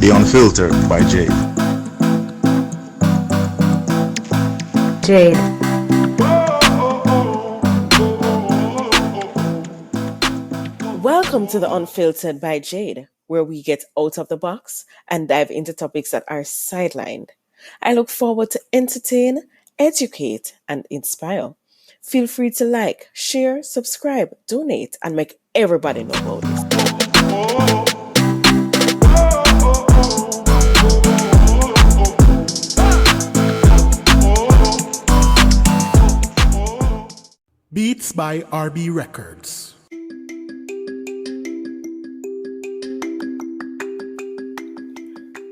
The Unfiltered by Jade. Jade. Welcome to The Unfiltered by Jade, where we get out of the box and dive into topics that are sidelined. I look forward to entertain, educate, and inspire. Feel free to like, share, subscribe, donate, and make everybody know about this. Beats by RB Records.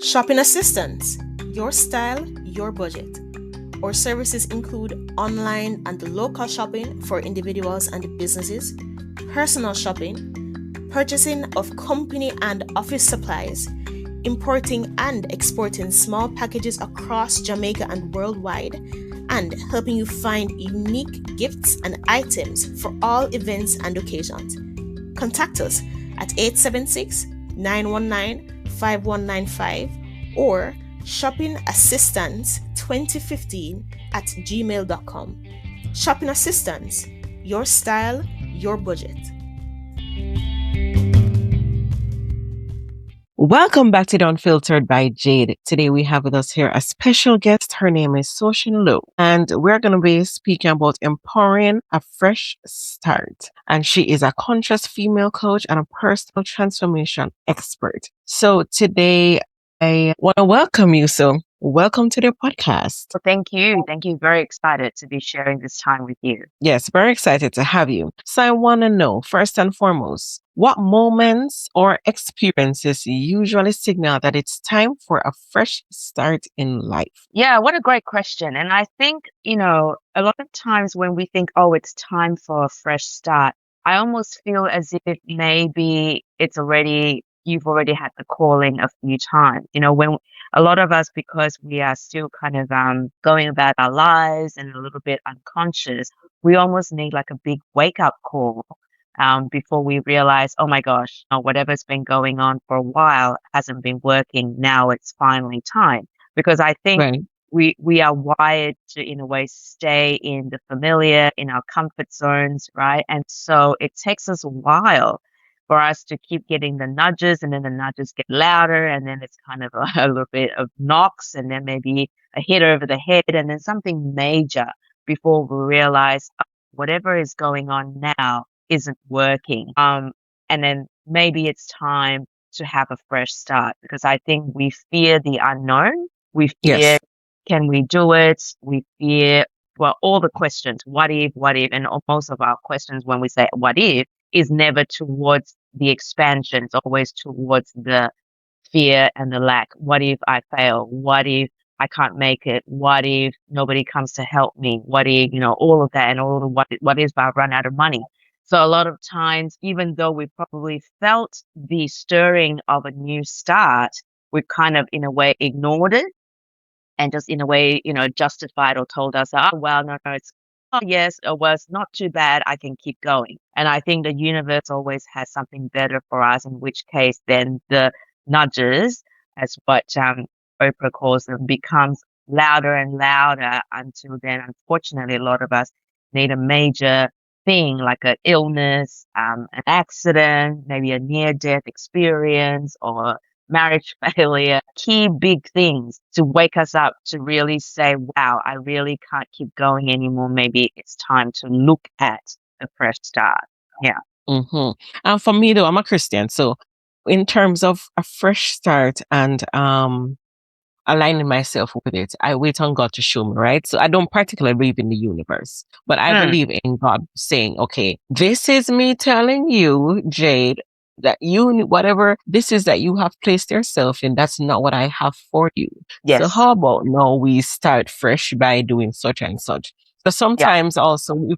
Shopping assistance, your style, your budget. Our services include online and local shopping for individuals and businesses, personal shopping, purchasing of company and office supplies, importing and exporting small packages across Jamaica and worldwide, and helping you find unique gifts and items for all events and occasions. Contact us at 876-919-5195 or shoppingassistance2015@gmail.com. Shopping Assistance, your style, your budget. Welcome back to The Unfiltered by Jade. Today we have with us here a special guest. Her name is Soochen Low, and we're going to be speaking about empowering a fresh start. And she is a conscious female coach and a personal transformation expert. So today I want to welcome you. So welcome to the podcast. Well, thank you. Thank you. Very excited to be sharing this time with you. Yes, very excited to have you. So I want to know, first and foremost, what moments or experiences usually signal that it's time for a fresh start in life? Yeah, what a great question. And I think, a lot of times when we think, oh, it's time for a fresh start, I almost feel as if maybe you've already had the calling a few times. When a lot of us, because we are still kind of going about our lives and a little bit unconscious, we almost need like a big wake up call before we realize, oh my gosh, whatever's been going on for a while hasn't been working. Now it's finally time. Because I think we are wired to, in a way, stay in the familiar, in our comfort zones, right? And so it takes us a while for us to keep getting the nudges, and then the nudges get louder, and then it's kind of a little bit of knocks, and then maybe a hit over the head, and then something major before we realize whatever is going on now isn't working. And then maybe it's time to have a fresh start, because I think we fear the unknown. We fear, can we do it? We fear, all the questions, what if, and most of our questions when we say what if is never towards the expansion. It's always towards the fear and the lack. What if I fail? What if I can't make it? What if nobody comes to help me? What if, all of that, and all the what if I run out of money? So a lot of times, even though we probably felt the stirring of a new start, we kind of, in a way, ignored it and just, in a way, justified or told us, oh, well, no, it's, oh, yes, it was not too bad. I can keep going. And I think the universe always has something better for us, in which case then the nudges, as what Oprah calls them, becomes louder and louder until then, unfortunately, a lot of us need a major thing like an illness, an accident, maybe a near-death experience or marriage failure, key big things to wake us up to really say, wow, I really can't keep going anymore. Maybe it's time to look at a fresh start. Yeah. Mm-hmm. And for me, though, I'm a Christian. So in terms of a fresh start and aligning myself with it, I wait on God to show me, right? So I don't particularly believe in the universe, but I believe in God saying, okay, this is me telling you, Jade, that whatever this is that you have placed yourself in, that's not what I have for you. Yes. So how about now we start fresh by doing such and such? So sometimes also we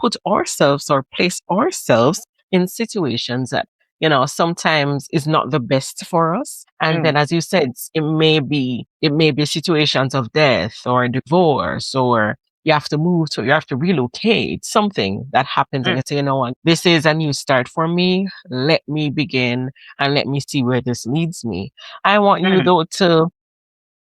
put ourselves or place ourselves in situations that, sometimes is not the best for us. And then, as you said, it may be situations of death or divorce or, you have to move to, you have to relocate, something that happens, and you say, you know what, this is a new start for me. Let me begin and let me see where this leads me. I want you though to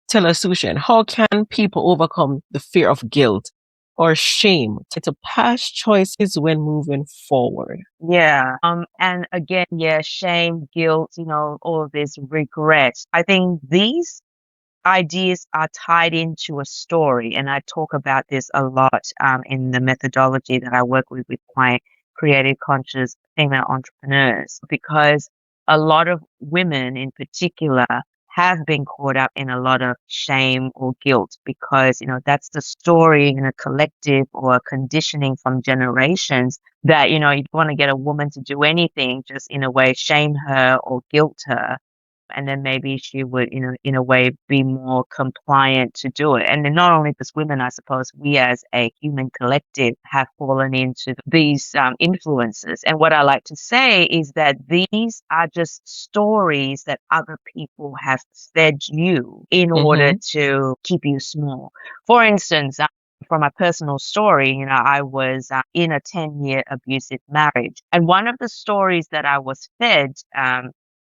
tell us, Soochen, how can people overcome the fear of guilt or shame to past choices when moving forward? Yeah. And again, yeah, shame, guilt, all of this regret. I think these ideas are tied into a story, and I talk about this a lot in the methodology that I work with my creative conscious female entrepreneurs, because a lot of women in particular have been caught up in a lot of shame or guilt because, that's the story in a collective or a conditioning from generations that, you want to get a woman to do anything, just in a way shame her or guilt her, and then maybe she would, in a way, be more compliant to do it. And then not only just women, I suppose we as a human collective have fallen into these influences. And what I like to say is that these are just stories that other people have fed you in order to keep you small. For instance, from my personal story, I was in a 10-year abusive marriage. And one of the stories that I was fed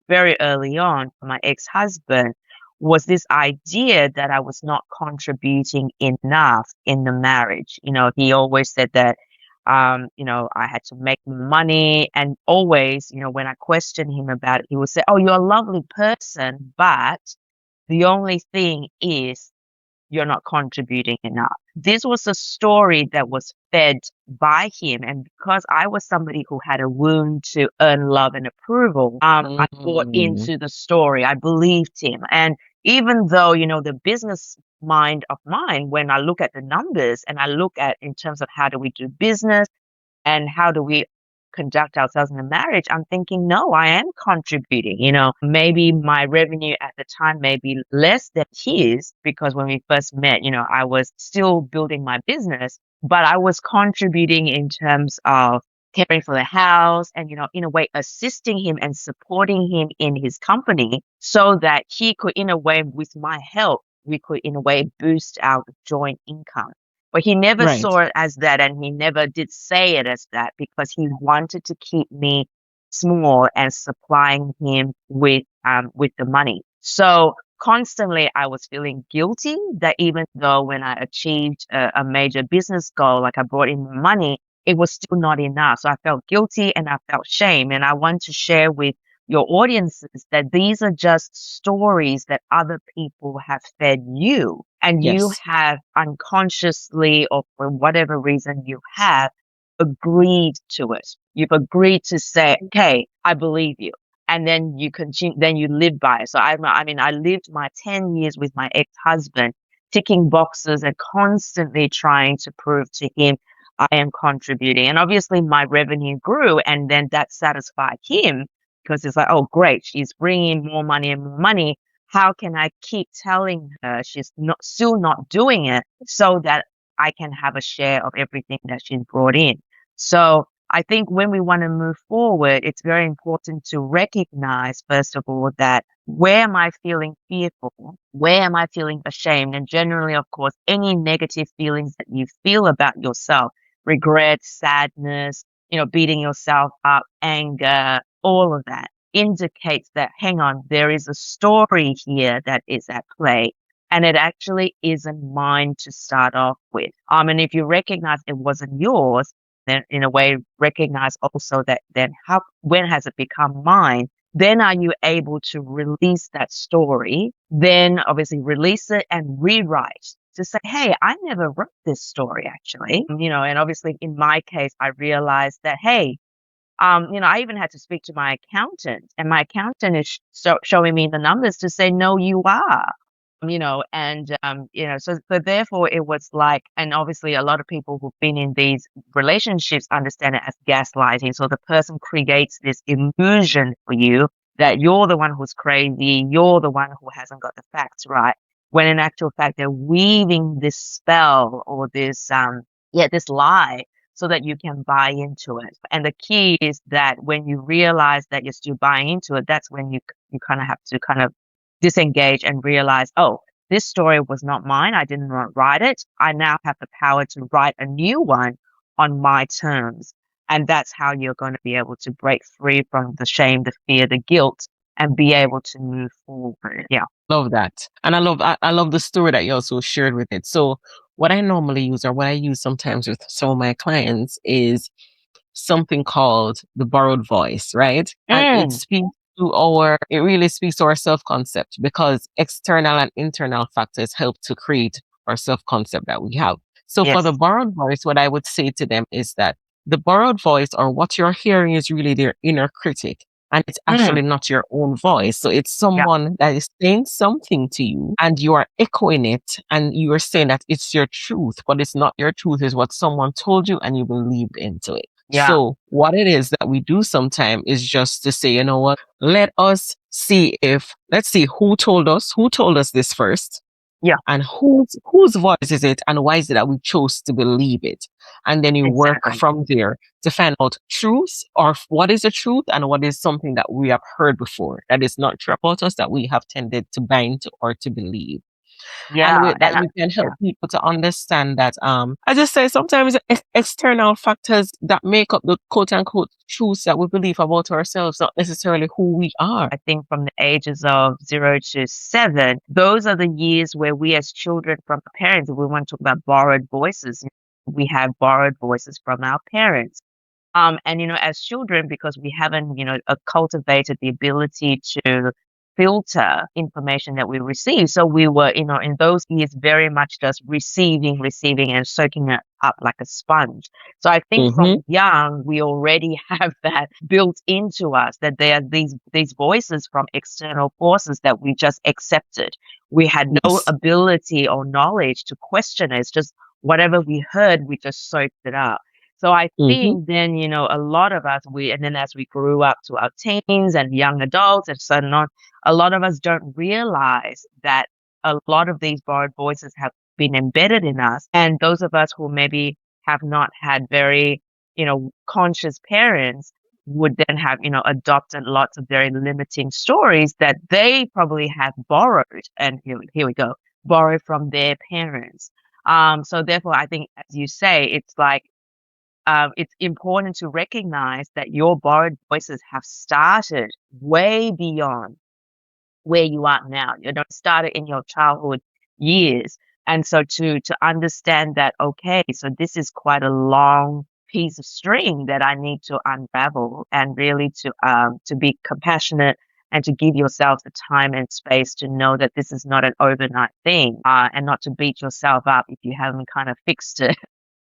very early on from my ex-husband was this idea that I was not contributing enough in the marriage. He always said that, I had to make more money. And always, when I questioned him about it, he would say, "Oh, you're a lovely person, but the only thing is you're not contributing enough." This was a story that was fed by him. And because I was somebody who had a wound to earn love and approval, I bought into the story. I believed him. And even though, the business mind of mine, when I look at the numbers and I look at in terms of how do we do business and how do we conduct ourselves in a marriage, I'm thinking, no, I am contributing. Maybe my revenue at the time may be less than his because when we first met, I was still building my business, but I was contributing in terms of caring for the house and, in a way, assisting him and supporting him in his company so that he could, in a way, with my help, we could, in a way, boost our joint income. But he never Right. saw it as that, and he never did say it as that because he wanted to keep me small and supplying him with the money. So constantly I was feeling guilty that even though when I achieved a major business goal, like I brought in more money, it was still not enough. So I felt guilty and I felt shame. And I want to share with your audiences that these are just stories that other people have fed you, and you Yes. have unconsciously or for whatever reason you have agreed to it. You've agreed to say, okay, I believe you. And then you continue, then you live by it. So I lived my 10 years with my ex-husband, ticking boxes and constantly trying to prove to him I am contributing. And obviously my revenue grew, and then that satisfied him because it's like, oh, great, she's bringing more money and more money. How can I keep telling her she's still not doing it so that I can have a share of everything that she's brought in? So I think when we want to move forward, it's very important to recognize, first of all, that where am I feeling fearful? Where am I feeling ashamed? And generally, of course, any negative feelings that you feel about yourself, regret, sadness, beating yourself up, anger, all of that indicates that, hang on, there is a story here that is at play. And it actually isn't mine to start off with. And if you recognize it wasn't yours, then in a way recognize also that then when has it become mine? Then are you able to release that story? Then obviously release it and rewrite to say, hey, I never wrote this story actually, and obviously in my case, I realized that, hey, I even had to speak to my accountant, and my accountant is showing me the numbers to say, no, you are. So therefore it was like, and obviously a lot of people who've been in these relationships understand it as gaslighting. So the person creates this illusion for you that you're the one who's crazy, you're the one who hasn't got the facts right, when in actual fact they're weaving this spell or this lie so that you can buy into it. And the key is that when you realize that you're still buying into it, that's when you kind of have to kind of disengage and realize, oh, this story was not mine. I didn't write it. I now have the power to write a new one on my terms. And that's how you're going to be able to break free from the shame, the fear, the guilt, and be able to move forward. Yeah. Love that. And I love the story that you also shared with it. So what I normally use, or what I use sometimes with some of my clients, is something called the borrowed voice, right? And it really speaks to our self-concept, because external and internal factors help to create our self-concept that we have. So for the Yes. borrowed voice, what I would say to them is that the borrowed voice, or what you're hearing, is really their inner critic. And it's actually not your own voice. So it's Yeah. someone that is saying something to you and you are echoing it, and you are saying that it's your truth, but it's not your truth. It's what someone told you and you believed into it. Yeah. So what it is that we do sometimes is just to say, you know what, let's see who told us this first. Yeah. And whose voice is it, and why is it that we chose to believe it? And then you work Exactly. from there to find out truth, or what is the truth, and what is something that we have heard before that is not true about us, that we have tended to bind to or to believe. Yeah. And with that, And we can help people to understand that, I just say sometimes external factors that make up the quote unquote truths that we believe about ourselves, not necessarily who we are. I think from the ages of 0 to 7, those are the years where we as children from our parents, if we want to talk about borrowed voices, we have borrowed voices from our parents. And, as children, because we haven't, cultivated the ability to filter information that we receive. So we were, in those years, very much just receiving, and soaking it up like a sponge. So I think from young, we already have that built into us, that there are these voices from external forces that we just accepted. We had no Yes. ability or knowledge to question it. It's just whatever we heard, we just soaked it up. So I think then, a lot of us, and then as we grew up to our teens and young adults and so on, a lot of us don't realize that a lot of these borrowed voices have been embedded in us. And those of us who maybe have not had very, conscious parents would then have, adopted lots of very limiting stories that they probably have borrowed. And here we go, borrowed from their parents. So therefore, I think, as you say, it's like, it's important to recognize that your borrowed voices have started way beyond where you are now. You don't start it in your childhood years. And so to understand that, okay, so this is quite a long piece of string that I need to unravel, and really to be compassionate and to give yourself the time and space to know that this is not an overnight thing, and not to beat yourself up if you haven't kind of fixed it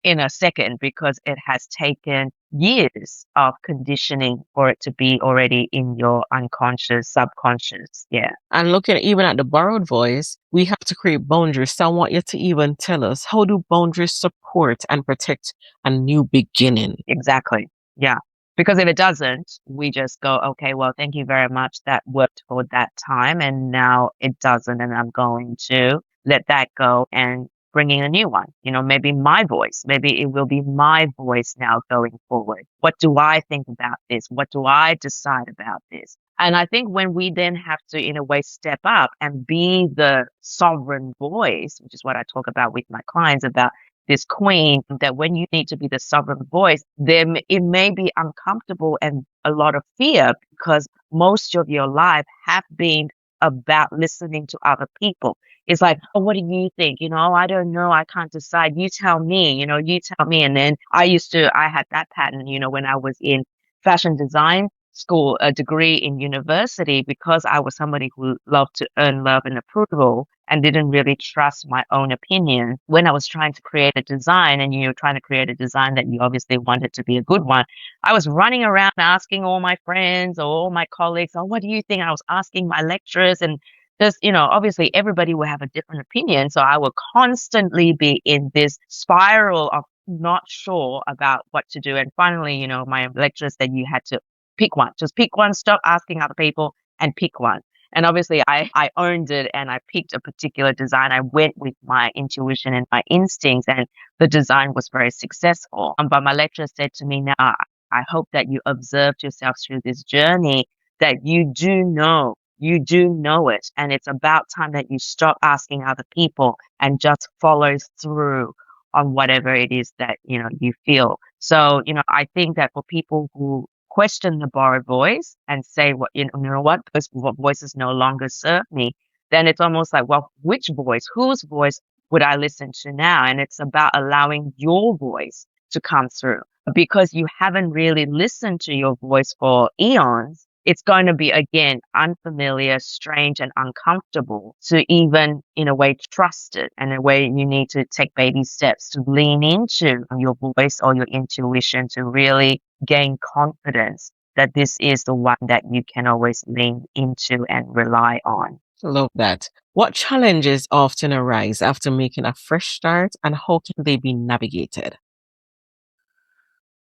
in a second, because it has taken years of conditioning for it to be already in your unconscious, subconscious. Yeah. And looking even at the borrowed voice, we have to create boundaries. So I want you to even tell us, how do boundaries support and protect a new beginning? Exactly. Yeah. Because if it doesn't, we just go, okay, well, thank you very much. That worked for that time. And now it doesn't. And I'm going to let that go and bringing a new one. Maybe my voice, maybe it will be my voice now going forward. What do I think about this? What do I decide about this? And I think when we then have to, in a way, step up and be the sovereign voice, which is what I talk about with my clients, about this queen, that when you need to be the sovereign voice, then it may be uncomfortable and a lot of fear, because most of your life have been about listening to other people. It's like, oh, what do you think? I don't know. I can't decide. You tell me, you tell me. And then I had that pattern, when I was in fashion design school, a degree in university, because I was somebody who loved to earn love and approval and didn't really trust my own opinion. When I was trying to create a design, and you're trying to create a design that you obviously wanted to be a good one, I was running around asking all my friends or all my colleagues, oh, what do you think? I was asking my lecturers, and just, obviously everybody will have a different opinion. So I will constantly be in this spiral of not sure about what to do. And finally, my lecturer said you had to pick one, just pick one, stop asking other people and pick one. And obviously I owned it, and I picked a particular design. I went with my intuition and my instincts, and the design was very successful. But my lecturer said to me, now, I hope that you observed yourself through this journey, that you do know you do know it. And it's about time that you stop asking other people and just follow through on whatever it is that, you feel. So, I think that for people who question the borrowed voice and say, what, what, those voices no longer serve me, then it's almost like, well, which voice, whose voice would I listen to now? And it's about allowing your voice to come through, because you haven't really listened to your voice for eons. It's going to be, again, unfamiliar, strange, and uncomfortable to even, in a way, trust it. And in a way, you need to take baby steps to lean into your voice or your intuition to really gain confidence that this is the one that you can always lean into and rely on. Love that. What challenges often arise after making a fresh start, and how can they be navigated?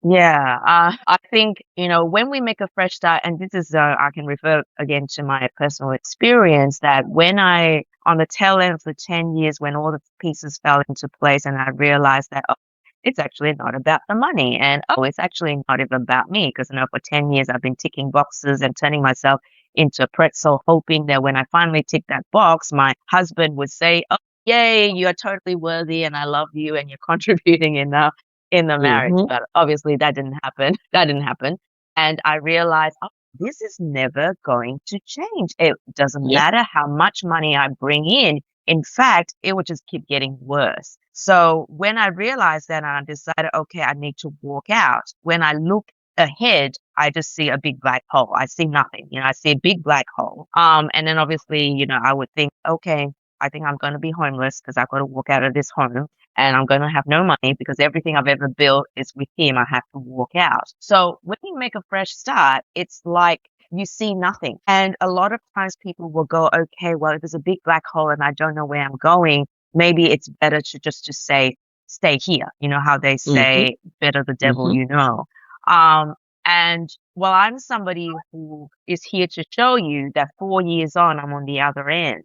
Yeah, I think, when we make a fresh start, and this is, I can refer again to my personal experience, that when on the tail end of the 10 years, when all the pieces fell into place and I realized that, oh, it's actually not about the money, and oh, it's actually not even about me, because, for 10 years I've been ticking boxes and turning myself into a pretzel, hoping that when I finally tick that box, my husband would say, oh, yay, you are totally worthy and I love you and you're contributing enough in the marriage. Mm-hmm. But obviously that didn't happen. That didn't happen. And I realized, oh, this is never going to change. It doesn't Yep. matter how much money I bring in. In fact, it would just keep getting worse. So when I realized that, I decided, okay, I need to walk out. When I look ahead, I just see a big black hole. I see nothing. I see a big black hole. And then obviously, I would think, okay, I think I'm going to be homeless because I've got to walk out of this home, and I'm going to have no money because everything I've ever built is with him. I have to walk out. So when you make a fresh start, it's like you see nothing. And a lot of times people will go, okay, well, if there's a big black hole and I don't know where I'm going, maybe it's better to say, stay here. You know how they Mm-hmm. say, better the devil Mm-hmm. you know. And well, I'm somebody who is here to show you that 4 years on, I'm on the other end.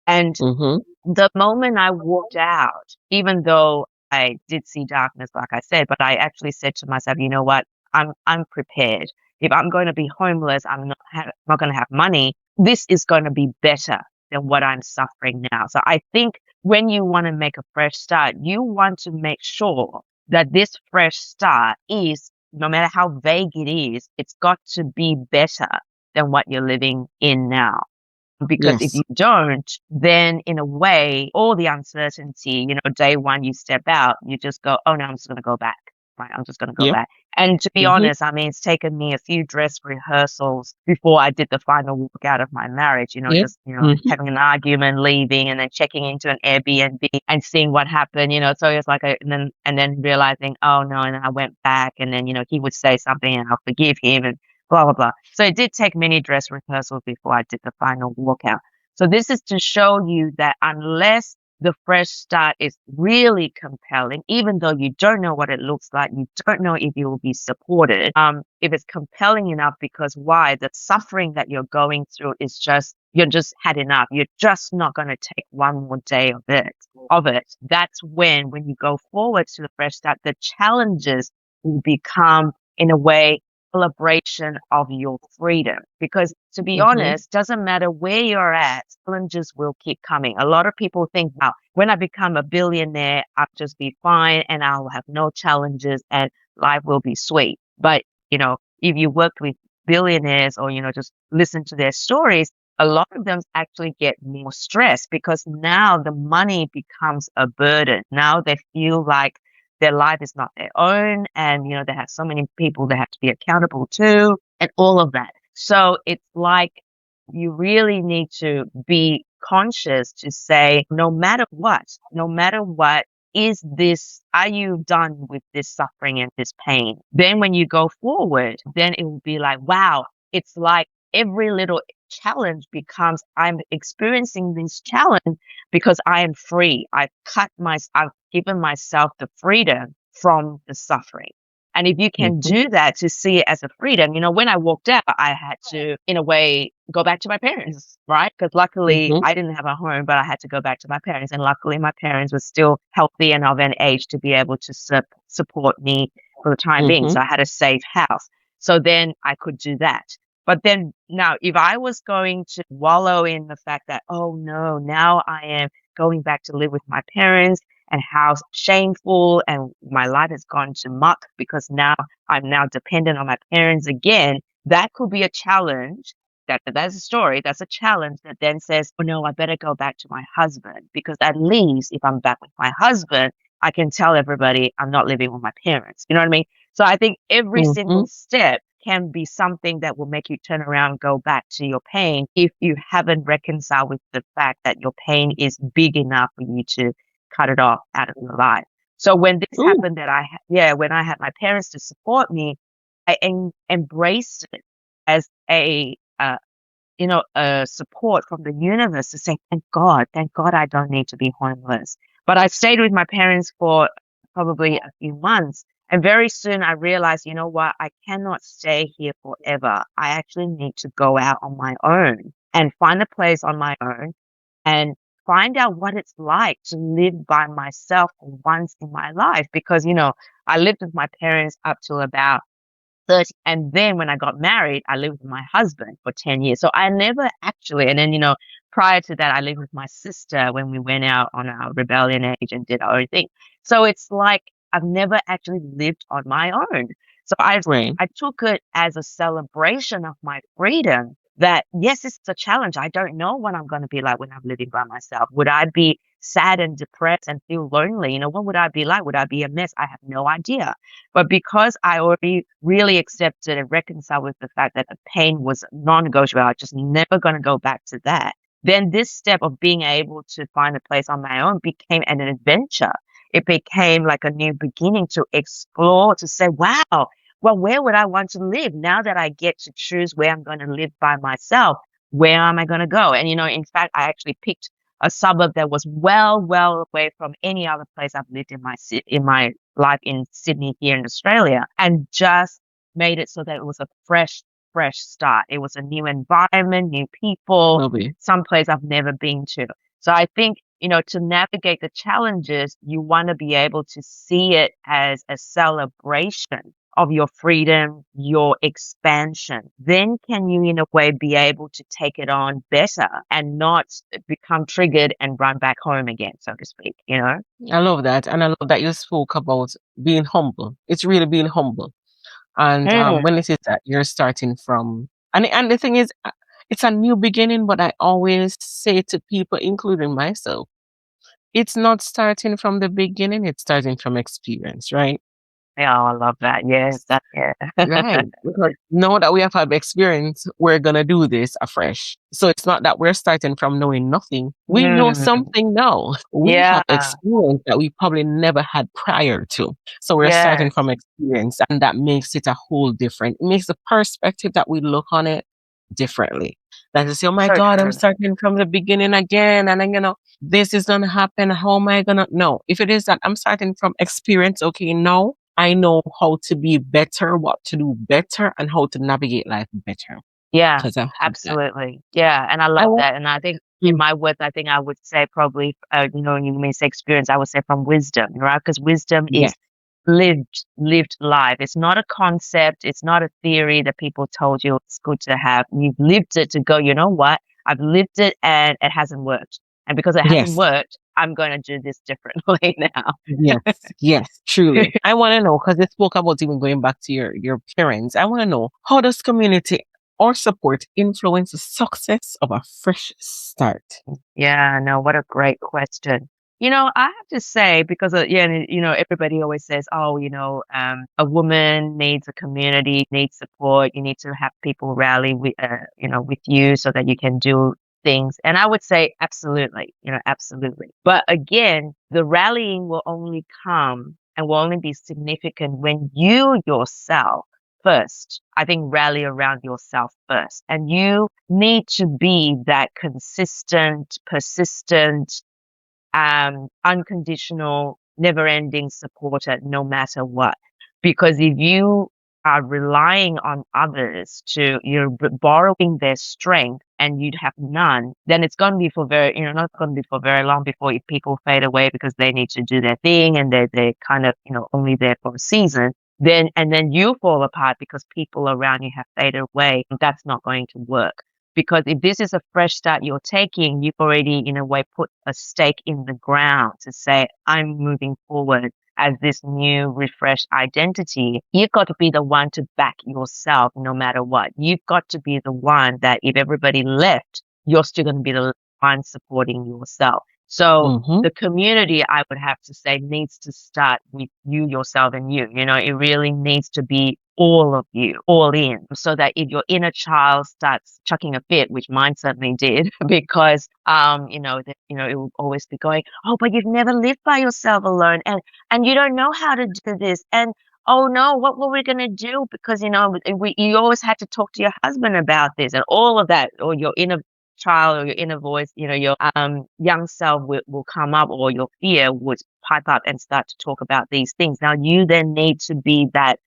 And Mm-hmm. the moment I walked out, even though I did see darkness, like I said, but I actually said to myself, you know what? I'm prepared. If I'm going to be homeless, I'm not going to have money. This is going to be better than what I'm suffering now. So I think when you want to make a fresh start, you want to make sure that this fresh start is, no matter how vague it is, it's got to be better than what you're living in now. Because if Yes. you don't, then in a way, all the uncertainty, day one you step out, you just go, oh no, I'm just going to go back. Right. I'm just going to go Yep. back. And to be Mm-hmm. honest, I mean, it's taken me a few dress rehearsals before I did the final walk out of my marriage, Yep. just, Mm-hmm. having an argument, leaving, and then checking into an Airbnb and seeing what happened, so it's like, and then realizing, oh no, and then I went back, and then, he would say something and I'll forgive him, and blah, blah, blah. So it did take many dress rehearsals before I did the final walkout. So this is to show you that unless the fresh start is really compelling, even though you don't know what it looks like, you don't know if you will be supported, if it's compelling enough, because why? The suffering that you're going through is just, you're just had enough. You're just not going to take one more day of it. That's when you go forward to the fresh start, the challenges will become, in a way, celebration of your freedom. Because to be Mm-hmm. honest, doesn't matter where you're at, challenges will keep coming. A lot of people think, wow, when I become a billionaire, I'll just be fine and I'll have no challenges and life will be sweet. But, if you worked with billionaires or, just listen to their stories, a lot of them actually get more stressed because now the money becomes a burden. Now they feel like their life is not their own, and they have so many people they have to be accountable to, and all of that. So it's like you really need to be conscious to say, no matter what, are you done with this suffering and this pain? Then when you go forward, then it will be like, wow, it's like every little challenge becomes, I'm experiencing this challenge because I am free. I've given myself the freedom from the suffering. And if you can Mm-hmm. do that, to see it as a freedom, when I walked out, I had to, in a way, go back to my parents, right? Because luckily Mm-hmm. I didn't have a home, but I had to go back to my parents. And luckily my parents were still healthy and of an age to be able to support me for the time being. Mm-hmm. So I had a safe house. So then I could do that. But then now, if I was going to wallow in the fact that, oh no, now I am going back to live with my parents and how shameful and my life has gone to muck because now I'm now dependent on my parents again, that could be a challenge. That's a story. That's a challenge that then says, oh no, I better go back to my husband because at least if I'm back with my husband, I can tell everybody I'm not living with my parents. You know what I mean? So I think every Mm-hmm. single step can be something that will make you turn around and go back to your pain if you haven't reconciled with the fact that your pain is big enough for you to cut it off out of your life. So when this Ooh, happened when I had my parents to support me, I embraced it as a support from the universe to say, thank God I don't need to be homeless. But I stayed with my parents for probably a few months. And very soon I realized, you know what? I cannot stay here forever. I actually need to go out on my own and find a place on my own and find out what it's like to live by myself for once in my life. Because, I lived with my parents up till about 30. And then when I got married, I lived with my husband for 10 years. So I never actually, and then, prior to that, I lived with my sister when we went out on our rebellion age and did our own thing. So it's like I've never actually lived on my own. So right. I took it as a celebration of my freedom that, yes, it's a challenge. I don't know what I'm going to be like when I'm living by myself. Would I be sad and depressed and feel lonely? What would I be like? Would I be a mess? I have no idea. But because I already really accepted and reconciled with the fact that the pain was non-negotiable, I just never going to go back to that. Then this step of being able to find a place on my own became an adventure. It became like a new beginning to explore, to say, wow, well, where would I want to live now that I get to choose where I'm going to live by myself? Where am I going to go? And, in fact, I actually picked a suburb that was well away from any other place I've lived in my life in Sydney here in Australia, and just made it so that it was a fresh start. It was a new environment, new people, Lovely. some place I've never been to. So I think, to navigate the challenges, you want to be able to see it as a celebration of your freedom, your expansion. Then can you, in a way, be able to take it on better and not become triggered and run back home again, so to speak, I love that. And I love that you spoke about being humble. It's really being humble. And Mm, when it is that you're starting from, and the thing is, it's a new beginning, but I always say to people, including myself, it's not starting from the beginning, it's starting from experience, right? yeah, I love that. Yes, yeah. Right. Because now that we have had experience, we're going to do this afresh. So it's not that we're starting from knowing nothing. We know Mm, something now. We yeah, have experience that we probably never had prior to. So we're starting yes, from experience, and that makes it a whole different, it makes the perspective that we look on it differently. That is, oh my so God, I'm true. starting from the beginning again. And I'm this is going to happen. How am I going to? No, if it is that I'm starting from experience, okay, now I know how to be better, what to do better, and how to navigate life better Yeah, because I've had that. absolutely. Yeah, and I I love want, that. And I think in mm, my words, I think I would say probably, you may say experience, I would say from wisdom, right? Because wisdom yes, is lived life. It's not a concept. It's not a theory that people told you it's good to have. You've lived it to go, you know what? I've lived it and it hasn't worked. And because it hasn't yes, worked, I'm going to do this differently now. yes, yes, truly. I want to know because you spoke about even going back to your parents. I want to know, how does community or support influence the success of a fresh start? Yeah, no, what a great question. I have to say, because, everybody always says, oh, a woman needs a community, needs support. You need to have people rally with you so that you can do things. And I would say absolutely, absolutely. But again, the rallying will only come and will only be significant when you yourself first. I think rally around yourself first. And you need to be that consistent, persistent, unconditional, never ending supporter no matter what. Because if you are relying on others you're borrowing their strength and you'd have none, then it's going to be not going to be for very long before people fade away because they need to do their thing and they're kind of, only there for a season. and then you fall apart because people around you have faded away. That's not going to work. Because if this is a fresh start you're taking, you've already, in a way, put a stake in the ground to say, I'm moving forward as this new, refreshed identity. You've got to be the one to back yourself no matter what. You've got to be the one that if everybody left, you're still going to be the one supporting yourself. So the community, I would have to say, needs to start with you, yourself, and you. You know, it really needs to be all of you, all in, so that if your inner child starts chucking a fit, which mine certainly did, because it will always be going, oh, but you've never lived by yourself alone, and you don't know how to do this, and oh no, what were we gonna do? Because you always had to talk to your husband about this, and all of that, or your inner child or your inner voice, your young self will come up, or your fear would pipe up and start to talk about these things. Now you then need to be that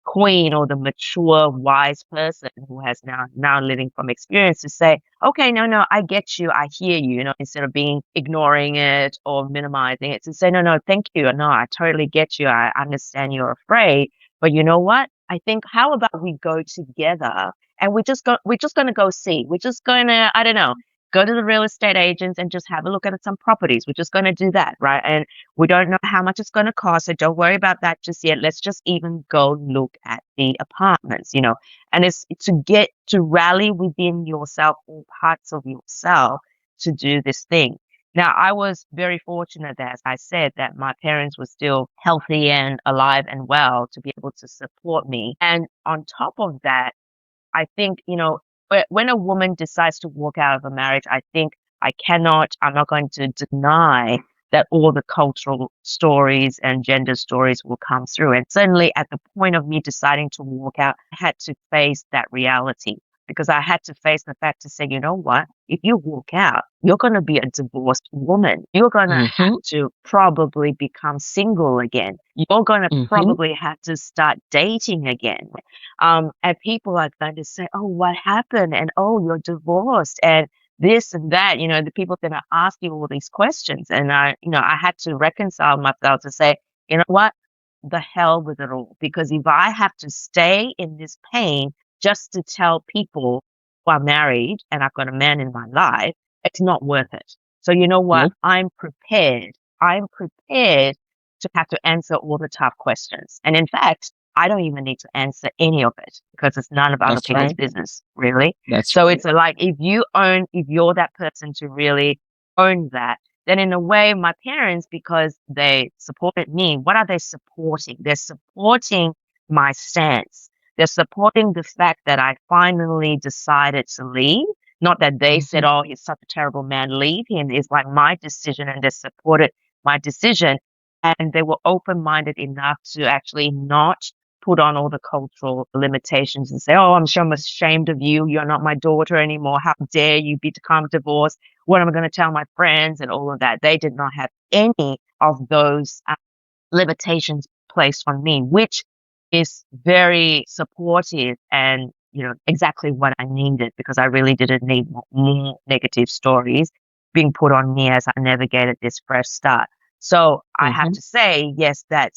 queen or the mature, wise person who has now living from experience to say, okay, no, I get you, I hear you, instead of ignoring it or minimizing it, to say, no, thank you, no, I totally get you, I understand you're afraid, but you know what? I think, how about we go together and we're just going to go see. We're just going to, I don't know, go to the real estate agents and just have a look at some properties. We're just going to do that, right? And we don't know how much it's going to cost, so don't worry about that just yet. Let's just even go look at the apartments, and it's to rally within yourself, all parts of yourself, to do this thing. Now, I was very fortunate, as I said, that my parents were still healthy and alive and well to be able to support me. And on top of that, I think, when a woman decides to walk out of a marriage, I think I'm not going to deny that all the cultural stories and gender stories will come through. And certainly at the point of me deciding to walk out, I had to face that reality, because I had to face the fact to say, you know what, if you walk out, you're going to be a divorced woman. You're going to have to probably become single again. You're going to probably have to start dating again. And people are going to say, oh, what happened? And oh, you're divorced. And this and that, the people are going to ask you all these questions. And I had to reconcile myself to say, you know what, the hell with it all. Because if I have to stay in this pain just to tell people who are married and I've got a man in my life, it's not worth it. So you know what? I'm prepared. I'm prepared to have to answer all the tough questions. And in fact, I don't even need to answer any of it, because it's none of other people's business, really. It's like, if you're that person to really own that, then in a way, my parents, because they supported me, what are they supporting? They're supporting my stance. They're supporting the fact that I finally decided to leave. Not that they said, oh, he's such a terrible man, leave him. It's like my decision, and they supported my decision. And they were open-minded enough to actually not put on all the cultural limitations and say, oh, I'm sure I'm ashamed of you. You're not my daughter anymore. How dare you become divorced? What am I going to tell my friends? And all of that. They did not have any of those limitations placed on me, which is very supportive and, exactly what I needed, because I really didn't need more negative stories being put on me as I navigated this fresh start. So I have to say, yes, that,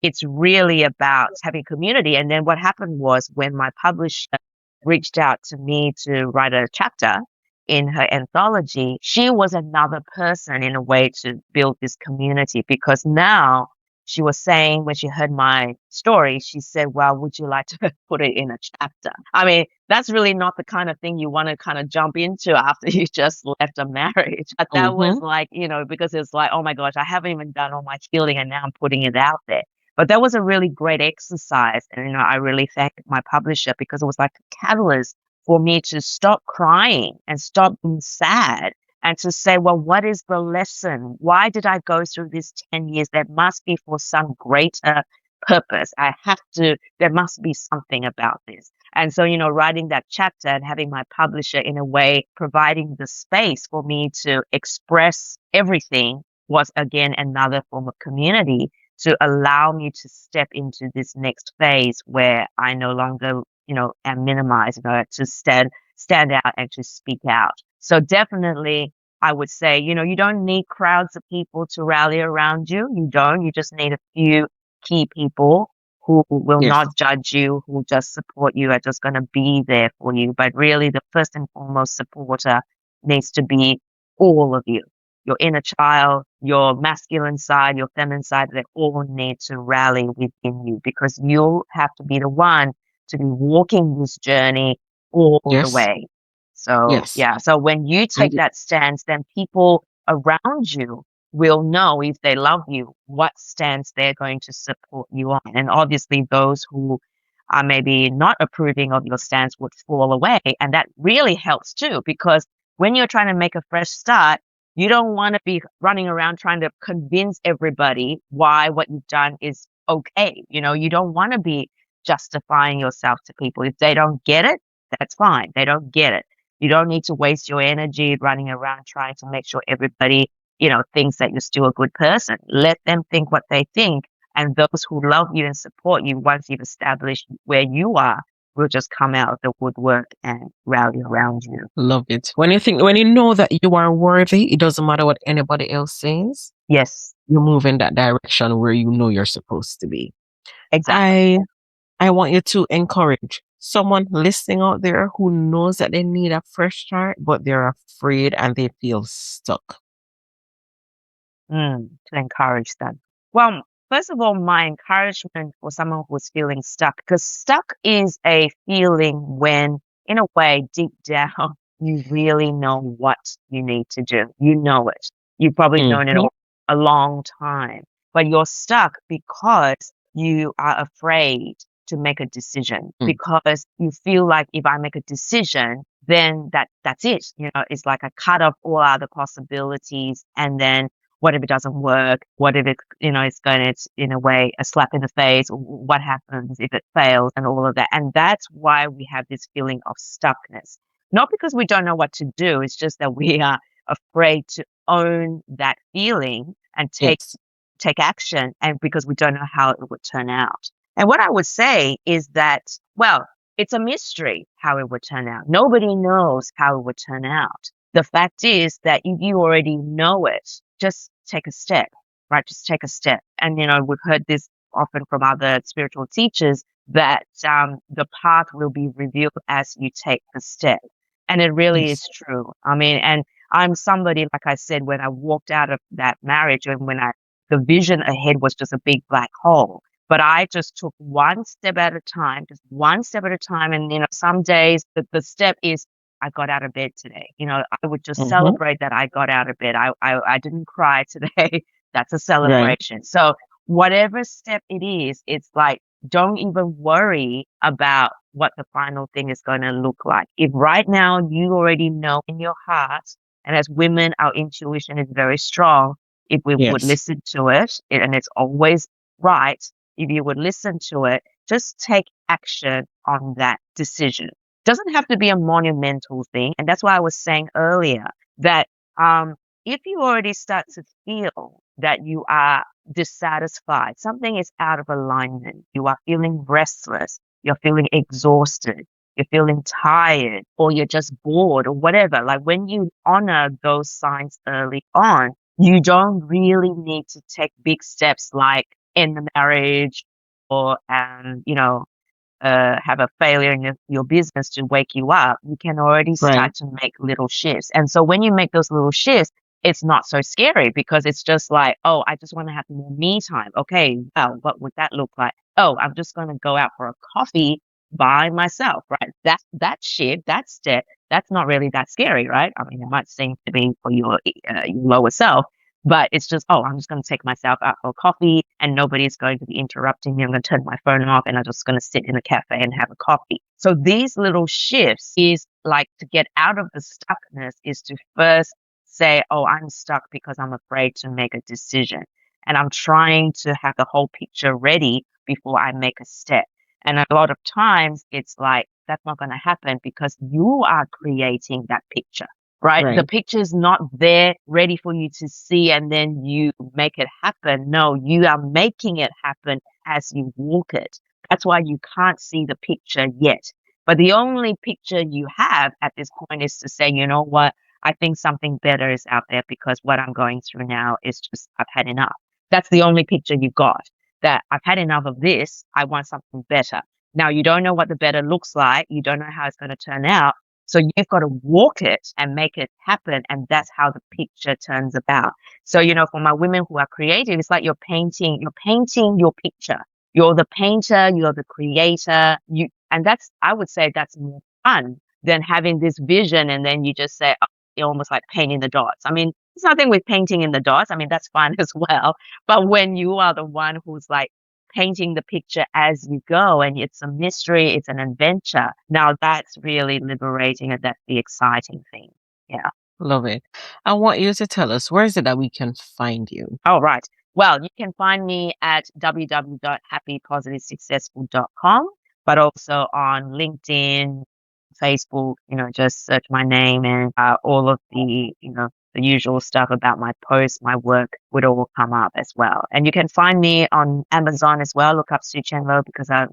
it's really about having community. And then what happened was, when my publisher reached out to me to write a chapter in her anthology, she was another person in a way to build this community, because now she was saying, when she heard my story, she said, well, would you like to put it in a chapter? I mean, that's really not the kind of thing you want to kind of jump into after you just left a marriage. But that was like, because it's like, oh my gosh, I haven't even done all my healing and now I'm putting it out there. But that was a really great exercise. And, I really thank my publisher, because it was like a catalyst for me to stop crying and stop being sad, and to say, well, what is the lesson? Why did I go through this 10 years? There must be for some greater purpose. There must be something about this. And so, writing that chapter and having my publisher in a way providing the space for me to express everything was, again, another form of community to allow me to step into this next phase where I no longer, am minimized, to stand out and to speak out. So definitely, I would say, you don't need crowds of people to rally around you. You don't. You just need a few key people who will Yes. not judge you, who just support you, are just going to be there for you. But really, the first and foremost supporter needs to be all of you. Your inner child, your masculine side, your feminine side, they all need to rally within you, because you'll have to be the one to be walking this journey all the Yes. way. So, Yes. yeah. So when you And take that stance, then people around you will know, if they love you, what stance they're going to support you on. And obviously, those who are maybe not approving of your stance would fall away. And that really helps too, because when you're trying to make a fresh start, you don't want to be running around trying to convince everybody why what you've done is okay. You don't want to be justifying yourself to people. If they don't get it, that's fine. They don't get it. You don't need to waste your energy running around trying to make sure everybody, thinks that you're still a good person. Let them think what they think. And those who love you and support you, once you've established where you are, will just come out of the woodwork and rally around you. love it. When you know that you are worthy, it doesn't matter what anybody else says. Yes, You move in that direction where you know you're supposed to be. exactly. I want you to encourage someone listening out there who knows that they need a fresh start, but they're afraid and they feel stuck. To encourage them. Well, first of all, my encouragement for someone who's feeling stuck, because stuck is a feeling when, in a way, deep down, you really know what you need to do. You know it. You've probably known it Mhm. a long time, but you're stuck because you are afraid to make a decision, Mm. because you feel like, if I make a decision, then that's it. It's like I cut off all other possibilities, and then what if it doesn't work? What if it's in a way, a slap in the face? What happens if it fails, and all of that? And that's why we have this feeling of stuckness. Not because we don't know what to do. It's just that we are afraid to own that feeling and Yes. take action, and because we don't know how it would turn out. And what I would say is that, well, it's a mystery how it would turn out. Nobody knows how it would turn out. The fact is that if you already know it, just take a step, right? Just take a step. And, we've heard this often from other spiritual teachers, that the path will be revealed as you take the step. And it really Yes. is true. I mean, and I'm somebody, like I said, when I walked out of that marriage, and the vision ahead was just a big black hole. But I just took one step at a time, just one step at a time. And, some days the step is, I got out of bed today. I would just Mhm. celebrate that I got out of bed. I didn't cry today. That's a Right. celebration. So whatever step it is, it's like, don't even worry about what the final thing is going to look like. If right now you already know in your heart, and as women, our intuition is very strong, if we would Yes. listen to it, and it's always right, if you would listen to it, just take action on that decision. Doesn't have to be a monumental thing. And that's why I was saying earlier that if you already start to feel that you are dissatisfied, something is out of alignment, you are feeling restless, you're feeling exhausted, you're feeling tired, or you're just bored, or whatever. Like, when you honor those signs early on, you don't really need to take big steps like end the marriage, or have a failure in your business to wake you up. You can already Right. start to make little shifts. And so when you make those little shifts, it's not so scary, because it's just like, oh, I just want to have more me time. Okay, well, what would that look like? Oh, I'm just going to go out for a coffee by myself, right? That shift, that step, that's not really that scary, right? I mean, it might seem to be for your lower self, but it's just, oh, I'm just going to take myself out for coffee, and nobody's going to be interrupting me. I'm going to turn my phone off, and I'm just going to sit in a cafe and have a coffee. So these little shifts is like, to get out of the stuckness, is to first say, oh, I'm stuck because I'm afraid to make a decision. And I'm trying to have the whole picture ready before I make a step. And a lot of times it's like, that's not going to happen, because you are creating that picture. Right? The Right. picture is not there ready for you to see, and then you make it happen. No, you are making it happen as you walk it. That's why you can't see the picture yet. But the only picture you have at this point is to say, you know what? I think something better is out there, because what I'm going through now is just, I've had enough. That's the only picture you've got. that I've had enough of this. I want something better. Now, you don't know what the better looks like. You don't know how it's going to turn out. So you've got to walk it and make it happen. And that's how the picture turns about. So, for my women who are creative, it's like you're painting your picture. You're the painter, you're the creator. And I would say that's more fun than having this vision. And then you just say, oh, you're almost like painting the dots. I mean, there's nothing with painting in the dots. I mean, that's fun as well. But when you are the one who's like painting the picture as you go, and it's a mystery, it's an adventure. Now that's really liberating, and that's the exciting thing. Yeah. Love it. I want you to tell us, where is it that we can find you? Oh, right. Well, you can find me at www.happypositivesuccessful.com, but also on LinkedIn, Facebook, just search my name, and all of the, the usual stuff about my posts, my work would all come up as well. And you can find me on Amazon as well. Look up Soochen Low, because I'm,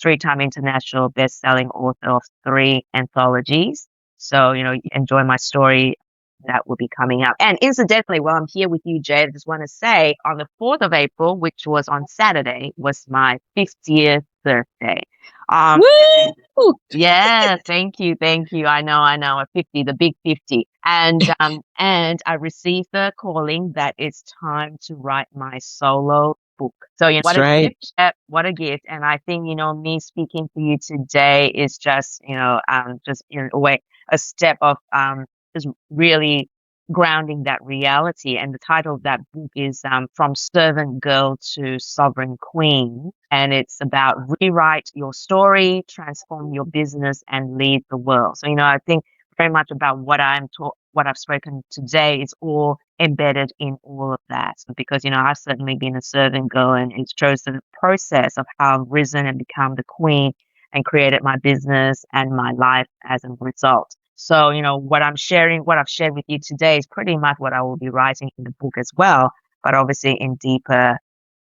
3-time international best-selling author of 3 anthologies. So, enjoy my story. That will be coming up. And incidentally, while I'm here with you, Jade, I just want to say on the 4th of April, which was on Saturday, was my 50th birthday. Woo! Yeah, thank you. I know, a 50, the big 50. And and I received the calling that it's time to write my solo book. So, what a gift, what a gift. And I think, me speaking to you today is just, just in a way, a step of just really grounding that reality. And the title of that book is From Servant Girl to Sovereign Queen. And it's about rewrite your story, transform your business, and lead the world. So, I think very much about what I've spoken today is all embedded in all of that. Because, I've certainly been a servant girl, and it shows the process of how I've risen and become the queen and created my business and my life as a result. So, what I've shared with you today is pretty much what I will be writing in the book as well, but obviously in deeper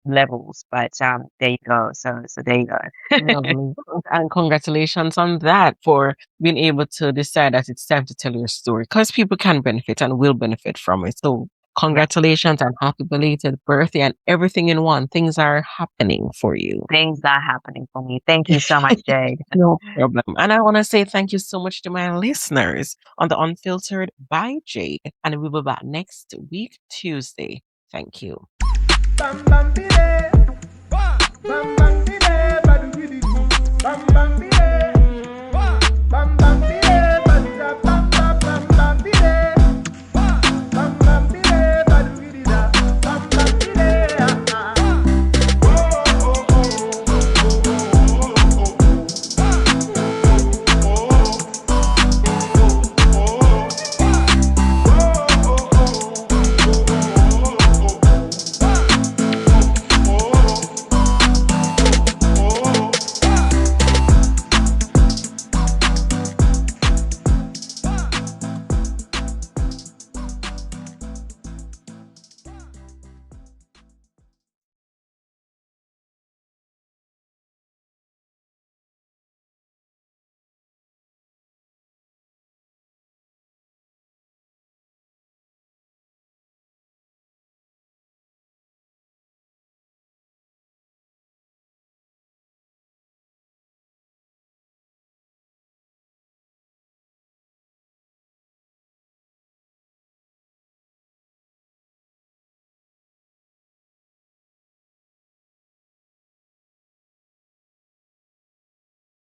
levels. But there you go. So there you go. Lovely. And congratulations on that, for being able to decide that it's time to tell your story, because people can benefit and will benefit from it. So congratulations and happy belated birthday, and everything in one. Things are happening for you. Things are happening for me. Thank you so much, Jade. No problem. And I want to say thank you so much to my listeners on the Unfiltered by Jade. And we'll be back next week, Tuesday. Thank you. Bam, bam, bam, bam, bam, bam, bam, bam, bam, bam, bam, bam,